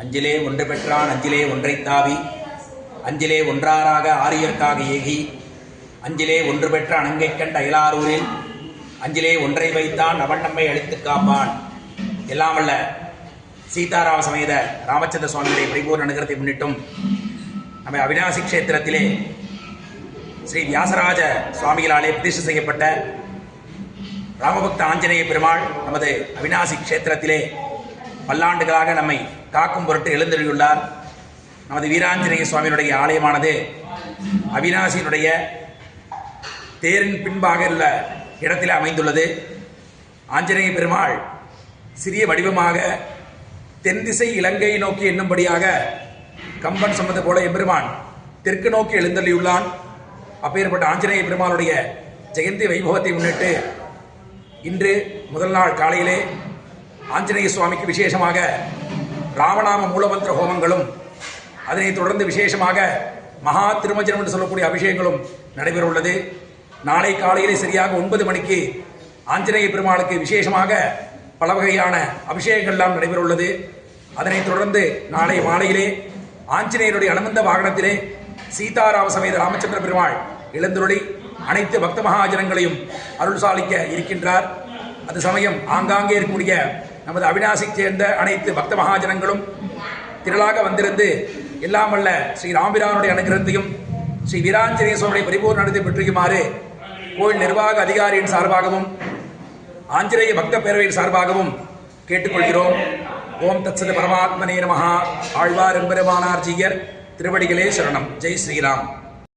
அஞ்சிலே ஒன்று பெற்றான் அஞ்சிலே ஒன்றை தாவி அஞ்சிலே ஒன்றாராக ஆரியர்க்காக ஏகி அஞ்சிலே ஒன்று பெற்ற அணங்கை கண்ட அயலாரூரில் அஞ்சிலே ஒன்றை வைத்தான் அவன் நம்மை அழித்து காப்பான். எல்லாம் வல்ல சீதாராம சமேத ராமச்சந்திர சுவாமியுடைய பரிபூர்ண அனுகிரகத்தை முன்னிட்டும் நம்ம அவிநாசி கஷேத்திரத்திலே ஸ்ரீ வியாசராஜ சுவாமிகளாலே பிரதிஷ்டை செய்யப்பட்ட ராமபக்த ஆஞ்சநேய பெருமாள் நமது அவிநாசி கஷேத்திரத்திலே பல்லாண்டுகளாக நம்மை காக்கும் பொருட்டு எழுந்தருளியுள்ளார். நமது வீராஞ்சநேய சுவாமியினுடைய ஆலயமானது அவிநாசியினுடைய தேரின் பின்பாக உள்ள இடத்திலே அமைந்துள்ளது. ஆஞ்சநேய பெருமாள் சிறிய வடிவமாக தென் திசை இலங்கை நோக்கி என்னும்படியாக கம்பன் சொன்னது போல எம்பெருமான் தெற்கு நோக்கி எழுந்தள்ளியுள்ளான். அப்பேற்பட்ட ஆஞ்சநேய பெருமாளுடைய ஜெயந்தி வைபவத்தை முன்னிட்டு இன்று முதல் நாள் காலையிலே ஆஞ்சநேய சுவாமிக்கு விசேஷமாக ராமநாம மூலமந்திர ஹோமங்களும் அதனைத் தொடர்ந்து விசேஷமாக மகா திருமஞ்சனம் என்று சொல்லக்கூடிய அபிஷேகங்களும் நடைபெற உள்ளது. நாளை காலையிலே சரியாக 9 மணிக்கு ஆஞ்சநேய பெருமாளுக்கு விசேஷமாக பல வகையான அபிஷேகங்கள் எல்லாம் நடைபெற உள்ளது. அதனைத் தொடர்ந்து நாளை மாலையிலே ஆஞ்சநேயருடைய அனுமந்த வாகனத்திலே சீதாராம சமேத ராமச்சந்திர பெருமாள் எழுந்தருளி அனைத்து பக்த மகாஜனங்களையும் அருள் சாலிக்க இருக்கின்றார். அது சமயம் ஆங்காங்கே இருக்கக்கூடிய நமது அவிநாசிக்கு சேர்ந்த அனைத்து பக்த மகாஜனங்களும் திரளாக வந்திருந்து எல்லாம் வல்ல ஸ்ரீ ராம்பிரானுடைய அனுகிரகத்தையும் ஸ்ரீ வீராஞ்சநேய சுவாமியுடைய பரிபூர்ண நடத்தை பெற்றிருக்குமாறு கோயில் நிர்வாக அதிகாரியின் சார்பாகவும் ஆஞ்சநேய பக்த பேரவையின் சார்பாகவும் கேட்டுக்கொள்கிறோம். ஓம் தத்சத பரமாத்மனே நமஹ. ஆழ்வார் எம்பெருமானார் ஜீயர் திருவடிகளே சரணம். ஜெய் ஸ்ரீராம்.